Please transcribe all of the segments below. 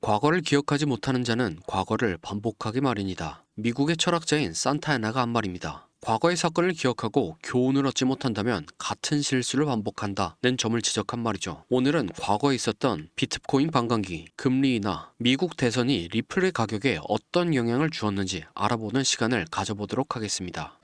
과거를 기억하지 못하는 자는 과거를 반복하기 마련이다. 미국의 철학자인 산타야나가 한 말입니다. 과거의 사건을 기억하고 교훈을 얻지 못한다면 같은 실수를 반복한다는 점을 지적한 말이죠. 오늘은 과거에 있었던 비트코인 반감기, 금리 인하, 미국 대선이 리플의 가격에 어떤 영향을 주었는지 알아보는 시간을 가져보도록 하겠습니다.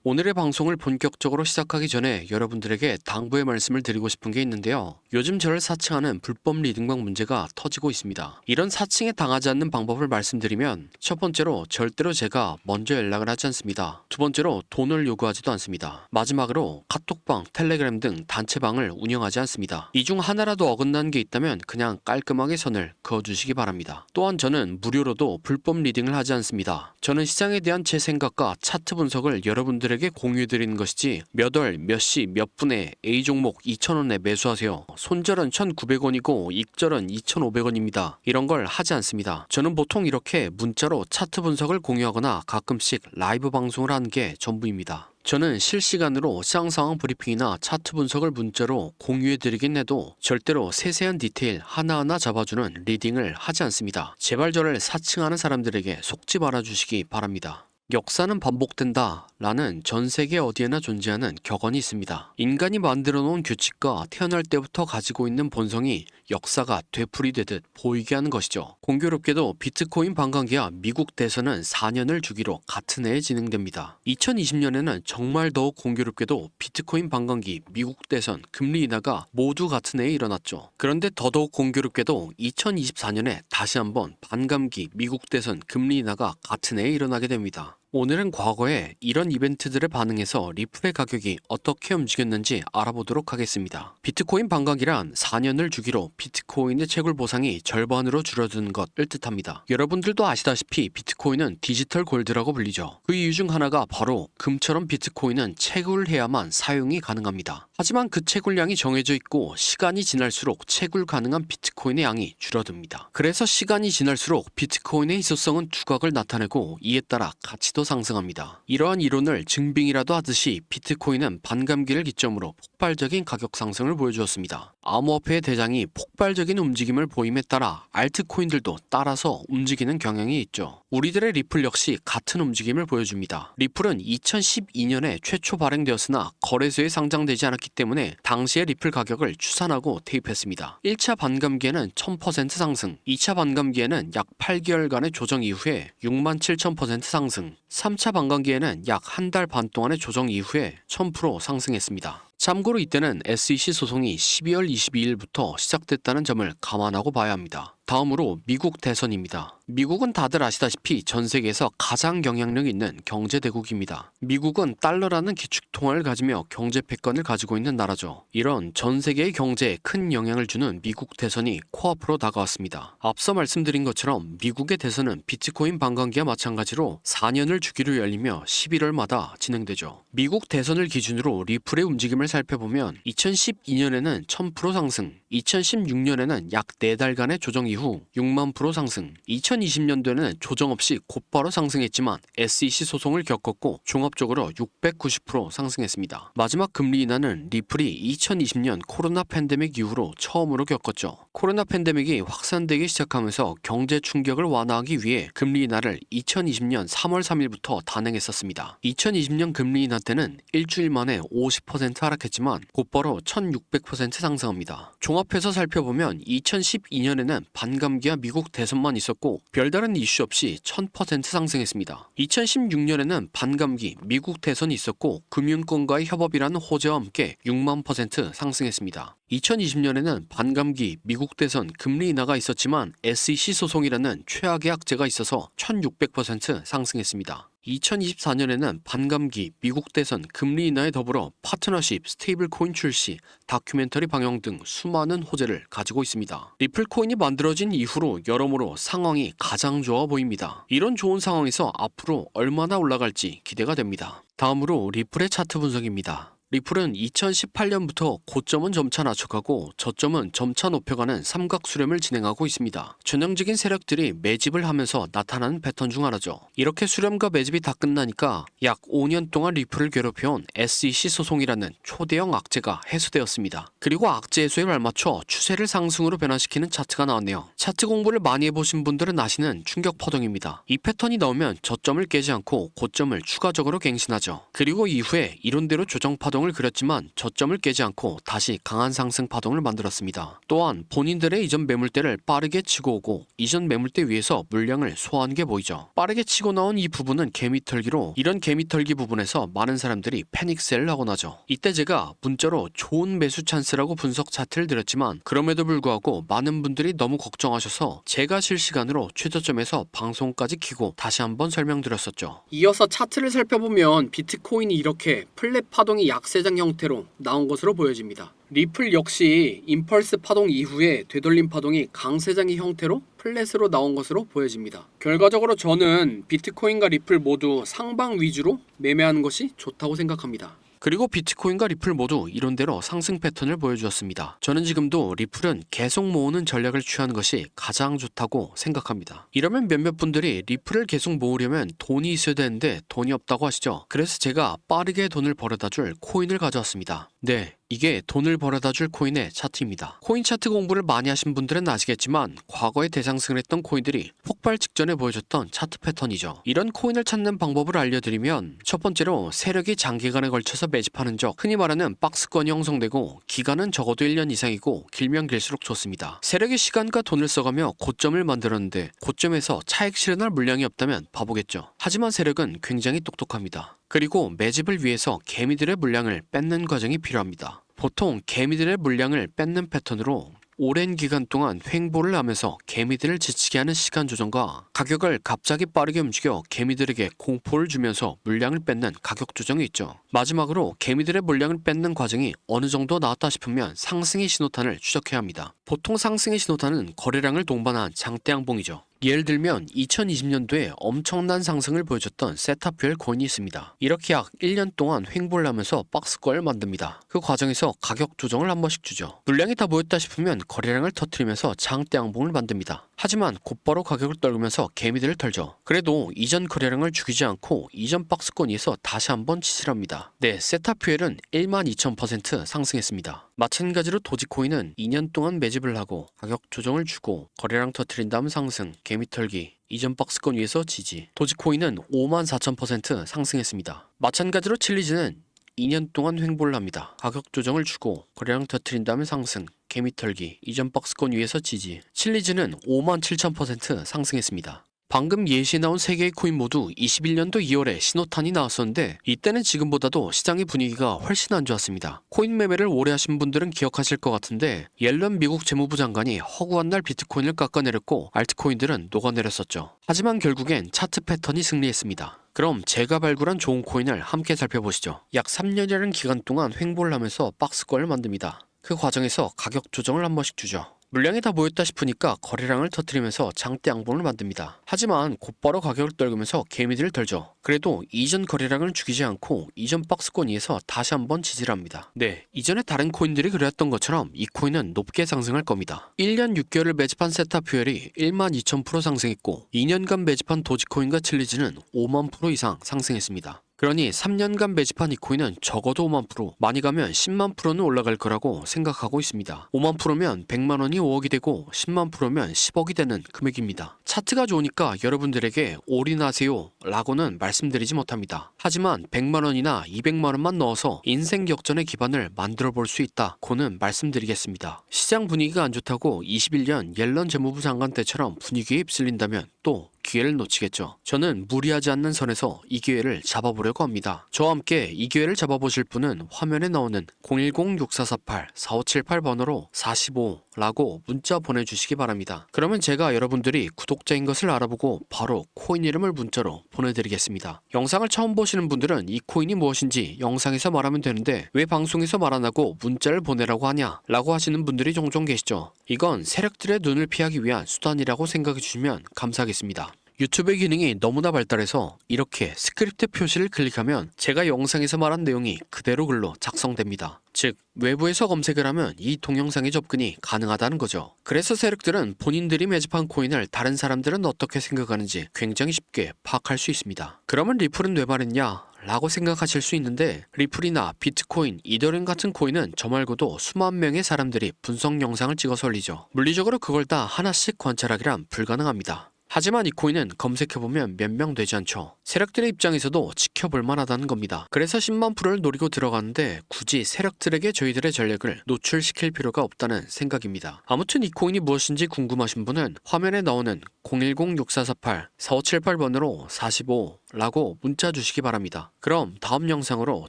오늘의 방송을 본격적으로 시작하기 전에 여러분들에게 당부의 말씀을 드리고 싶은 게 있는데요. 요즘 저를 사칭하는 불법 리딩방 문제가 터지고 있습니다. 이런 사칭에 당하지 않는 방법을 말씀드리면, 첫 번째로 절대로 제가 먼저 연락을 하지 않습니다. 두 번째로 돈을 요구하지도 않습니다. 마지막으로 카톡방, 텔레그램 등 단체방을 운영하지 않습니다. 이 중 하나라도 어긋난 게 있다면 그냥 깔끔하게 선을 그어주시기 바랍니다. 또한 저는 무료로도 불법 리딩을 하지 않습니다. 저는 시장에 대한 제 생각과 차트 분석을 여러분들에게 공유해드리는 것이지 몇 월, 몇 시, 몇 분에 A종목 2,000원에 매수하세요, 손절은 1,900원이고 익절은 2,500원입니다. 이런 걸 하지 않습니다. 저는 보통 이렇게 문자로 차트 분석을 공유하거나 가끔씩 라이브 방송을 하는 게 전부입니다. 저는 실시간으로 시장 상황 브리핑이나 차트 분석을 문자로 공유해드리긴 해도 절대로 세세한 디테일 하나하나 잡아주는 리딩을 하지 않습니다. 제발 저를 사칭하는 사람들에게 속지 말아주시기 바랍니다. 역사는 반복된다 라는 전 세계 어디에나 존재하는 격언이 있습니다. 인간이 만들어 놓은 규칙과 태어날 때부터 가지고 있는 본성이 역사가 되풀이되듯 보이게 하는 것이죠. 공교롭게도 비트코인 반감기와 미국 대선은 4년을 주기로 같은 해에 진행됩니다. 2020년에는 정말 더욱 공교롭게도 비트코인 반감기, 미국 대선, 금리 인하가 모두 같은 해에 일어났죠. 그런데 더더욱 공교롭게도 2024년에 다시 한번 반감기, 미국 대선, 금리 인하가 같은 해에 일어나게 됩니다. 오늘은 과거에 이런 이벤트들에 반응해서 리플의 가격이 어떻게 움직였는지 알아보도록 하겠습니다. 비트코인 반감기란 4년을 주기로 비트코인의 채굴 보상이 절반으로 줄어드는 것을 뜻합니다. 여러분들도 아시다시피 비트코인은 디지털 골드라고 불리죠. 그 이유 중 하나가 바로 금처럼 비트코인은 채굴해야만 사용이 가능합니다. 하지만 그 채굴량이 정해져 있고 시간이 지날수록 채굴 가능한 비트코인의 양이 줄어듭니다. 그래서 시간이 지날수록 비트코인의 희소성은 두각을 나타내고 이에 따라 가치도 상승합니다. 이러한 이론을 증빙이라도 하듯이 비트코인은 반감기를 기점으로 폭발적인 가격 상승을 보여주었습니다. 암호화폐의 대장이 폭발적인 움직임을 보임에 따라 알트코인들도 따라서 움직이는 경향이 있죠. 우리들의 리플 역시 같은 움직임을 보여줍니다. 리플은 2012년에 최초 발행되었으나 거래소에 상장되지 않았기 때문에 당시의 리플 가격을 추산하고 대입했습니다. 1차 반감기에는 1000% 상승, 2차 반감기에는 약 8개월간의 조정 이후에 67,000% 상승, 3차 반감기에는 약 한 달 반 동안의 조정 이후에 1000% 상승했습니다. 참고로 이때는 SEC 소송이 12월 22일부터 시작됐다는 점을 감안하고 봐야 합니다. 다음으로 미국 대선입니다. 미국은 다들 아시다시피 전 세계에서 가장 영향력 있는 경제대국입니다. 미국은 달러라는 기축통화를 가지며 경제 패권을 가지고 있는 나라죠. 이런 전 세계의 경제에 큰 영향을 주는 미국 대선이 코앞으로 다가왔습니다. 앞서 말씀드린 것처럼 미국의 대선은 비트코인 반감기와 마찬가지로 4년을 주기로 열리며 11월마다 진행되죠. 미국 대선을 기준으로 리플의 움직임을 살펴보면 2012년에는 1000% 상승, 2016년에는 약 4달간의 조정 이후 6만 % 상승, 2020년도에는 조정 없이 곧바로 상승했지만 SEC 소송을 겪었고 종합적으로 690% 상승했습니다. 마지막 금리 인하는 리플이 2020년 코로나 팬데믹 이후로 처음으로 겪었죠. 코로나 팬데믹이 확산되기 시작하면서 경제 충격을 완화하기 위해 금리 인하를 2020년 3월 3일부터 단행했었습니다. 2020년 금리 인하 때는 일주일 만에 50% 하락했지만 곧바로 1600% 상승합니다. 종합해서 살펴보면 2012년에는 반감기와 미국 대선만 있었고 별다른 이슈 없이 1000% 상승했습니다. 2016년에는 반감기, 미국 대선이 있었고 금융권과의 협업이라는 호재와 함께 6만 % 상승했습니다. 2020년에는 반감기, 미국 대선, 금리 인하가 있었지만 SEC 소송이라는 최악의 악재가 있어서 1600% 상승했습니다. 2024년에는 반감기, 미국 대선, 금리 인하에 더불어 파트너십, 스테이블 코인 출시, 다큐멘터리 방영 등 수많은 호재를 가지고 있습니다. 리플 코인이 만들어진 이후로 여러모로 상황이 가장 좋아 보입니다. 이런 좋은 상황에서 앞으로 얼마나 올라갈지 기대가 됩니다. 다음으로 리플의 차트 분석입니다. 리플은 2018년부터 고점은 점차 낮춰가고 저점은 점차 높여가는 삼각 수렴을 진행하고 있습니다. 전형적인 세력들이 매집을 하면서 나타나는 패턴 중 하나죠. 이렇게 수렴과 매집이 다 끝나니까 약 5년 동안 리플을 괴롭혀온 SEC 소송이라는 초대형 악재가 해소되었습니다. 그리고 악재 해소에 발맞춰 추세를 상승으로 변화시키는 차트가 나왔네요. 차트 공부를 많이 해보신 분들은 아시는 충격 파동입니다. 이 패턴이 나오면 저점을 깨지 않고 고점을 추가적으로 갱신하죠. 그리고 이후에 이론대로 조정 파동을 그렸지만 저점을 깨지 않고 다시 강한 상승 파동을 만들었습니다. 또한 본인들의 이전 매물대를 빠르게 치고 오고 이전 매물대 위에서 물량을 소화한 게 보이죠. 빠르게 치고 나온 이 부분은 개미털기로 이런 개미털기 부분에서 많은 사람들이 패닉셀을 하곤 하죠. 이때 제가 문자로 좋은 매수 찬스라고 분석 차트를 드렸지만 그럼에도 불구하고 많은 분들이 너무 걱정하셔서 제가 실시간으로 최저점에서 방송까지 켜고 다시 한번 설명드렸었죠. 이어서 차트를 살펴보면 비트코인이 이렇게 플랫 파동이 약세장 형태로 나온 것으로 보여집니다. 리플 역시 임펄스 파동 이후에 되돌림 파동이 강세장의 형태로 플랫으로 나온 것으로 보여집니다. 결과적으로 저는 비트코인과 리플 모두 상방 위주로 매매하는 것이 좋다고 생각합니다. 그리고 비트코인과 리플 모두 이론대로 상승 패턴을 보여주었습니다. 저는 지금도 리플은 계속 모으는 전략을 취하는 것이 가장 좋다고 생각합니다. 이러면 몇몇 분들이 리플을 계속 모으려면 돈이 있어야 되는데 돈이 없다고 하시죠. 그래서 제가 빠르게 돈을 벌어다 줄 코인을 가져왔습니다. 네, 이게 돈을 벌어다 줄 코인의 차트입니다. 코인 차트 공부를 많이 하신 분들은 아시겠지만 과거에 대상승을 했던 코인들이 폭발 직전에 보여줬던 차트 패턴이죠. 이런 코인을 찾는 방법을 알려드리면 첫 번째로 세력이 장기간에 걸쳐서 매집하는 적, 흔히 말하는 박스권이 형성되고 기간은 적어도 1년 이상이고 길면 길수록 좋습니다. 세력이 시간과 돈을 써가며 고점을 만들었는데 고점에서 차익 실현할 물량이 없다면 바보겠죠. 하지만 세력은 굉장히 똑똑합니다. 그리고 매집을 위해서 개미들의 물량을 뺏는 과정이 필요합니다. 보통 개미들의 물량을 뺏는 패턴으로 오랜 기간 동안 횡보를 하면서 개미들을 지치게 하는 시간 조정과 가격을 갑자기 빠르게 움직여 개미들에게 공포를 주면서 물량을 뺏는 가격 조정이 있죠. 마지막으로 개미들의 물량을 뺏는 과정이 어느 정도 나왔다 싶으면 상승의 신호탄을 추적해야 합니다. 보통 상승의 신호탄은 거래량을 동반한 장대 양봉이죠. 예를 들면 2020년도에 엄청난 상승을 보여줬던 세타퓨엘 코인이 있습니다. 이렇게 약 1년 동안 횡보를 하면서 박스권을 만듭니다. 그 과정에서 가격 조정을 한 번씩 주죠. 물량이 다 모였다 싶으면 거래량을 터뜨리면서 장대 양봉을 만듭니다. 하지만 곧바로 가격을 떨구면서 개미들을 털죠. 그래도 이전 거래량을 죽이지 않고 이전 박스권 위에서 다시 한번 지지합니다. 네, 세타퓨엘은 12,000% 상승했습니다. 마찬가지로 도지코인은 2년 동안 매집을 하고 가격 조정을 주고 거래량 터뜨린 다음 상승, 개미 털기, 이전 박스권 위에서 지지. 도지코인은 54,000% 상승했습니다. 마찬가지로 칠리즈는 2년 동안 횡보를 합니다. 가격 조정을 주고 거래량 터뜨린 다음에 상승, 개미 털기, 이전 박스권 위에서 지지. 칠리즈는 57,000% 상승했습니다. 방금 예시에 나온 3개의 코인 모두 21년도 2월에 신호탄이 나왔었는데 이때는 지금보다도 시장의 분위기가 훨씬 안 좋았습니다. 코인 매매를 오래 하신 분들은 기억하실 것 같은데 옐런 미국 재무부 장관이 허구한 날 비트코인을 깎아내렸고 알트코인들은 녹아내렸었죠. 하지만 결국엔 차트 패턴이 승리했습니다. 그럼 제가 발굴한 좋은 코인을 함께 살펴보시죠. 약 3년이라는 기간 동안 횡보를 하면서 박스권을 만듭니다. 그 과정에서 가격 조정을 한 번씩 주죠. 물량이 다 모였다 싶으니까 거래량을 터뜨리면서 장대 양봉을 만듭니다. 하지만 곧바로 가격을 떨구면서 개미들을 털죠. 그래도 이전 거래량을 죽이지 않고 이전 박스권 위에서 다시 한번 지지를 합니다. 네, 이전에 다른 코인들이 그랬던 것처럼 이 코인은 높게 상승할 겁니다. 1년 6개월을 매집한 세타퓨엘이 12,000% 상승했고 2년간 매집한 도지코인과 칠리즈는 50,000% 이상 상승했습니다. 그러니 3년간 매집한 이 코인은 적어도 50,000%, 많이 가면 100,000%는 올라갈 거라고 생각하고 있습니다. 50,000%면 100만 원이 5억이 되고 100,000%면 10억이 되는 금액입니다. 차트가 좋으니까 여러분들에게 올인하세요 라고는 말씀드리지 못합니다. 하지만 100만 원이나 200만 원만 넣어서 인생 역전의 기반을 만들어 볼 수 있다고는 말씀드리겠습니다. 시장 분위기가 안 좋다고 21년 옐런 재무부 장관 때처럼 분위기에 휩쓸린다면 또 기회를 놓치겠죠. 저는 무리하지 않는 선에서 이 기회를 잡아보려고 합니다. 저와 함께 이 기회를 잡아보실 분은 화면에 나오는 010-6448-4578번호로 45라고 문자 보내주시기 바랍니다. 그러면 제가 여러분들이 구독자인 것을 알아보고 바로 코인 이름을 문자로 보내드리겠습니다. 영상을 처음 보시는 분들은 이 코인이 무엇인지 영상에서 말하면 되는데 왜 방송에서 말 안 하고 문자를 보내라고 하냐 라고 하시는 분들이 종종 계시죠. 이건 세력들의 눈을 피하기 위한 수단이라고 생각해 주시면 감사하겠습니다. 유튜브의 기능이 너무나 발달해서 이렇게 스크립트 표시를 클릭하면 제가 영상에서 말한 내용이 그대로 글로 작성됩니다. 즉, 외부에서 검색을 하면 이 동영상의 접근이 가능하다는 거죠. 그래서 세력들은 본인들이 매집한 코인을 다른 사람들은 어떻게 생각하는지 굉장히 쉽게 파악할 수 있습니다. 그러면 리플은 왜 말했냐? 라고 생각하실 수 있는데, 리플이나 비트코인, 이더리움 같은 코인은 저 말고도 수만 명의 사람들이 분석 영상을 찍어서 올리죠. 물리적으로 그걸 다 하나씩 관찰하기란 불가능합니다. 하지만 이 코인은 검색해보면 몇 명 되지 않죠. 세력들의 입장에서도 지켜볼 만하다는 겁니다. 그래서 10만 프로를 노리고 들어가는데 굳이 세력들에게 저희들의 전략을 노출시킬 필요가 없다는 생각입니다. 아무튼 이 코인이 무엇인지 궁금하신 분은 화면에 나오는 010-6448-4578번으로 45라고 문자 주시기 바랍니다. 그럼 다음 영상으로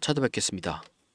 찾아뵙겠습니다.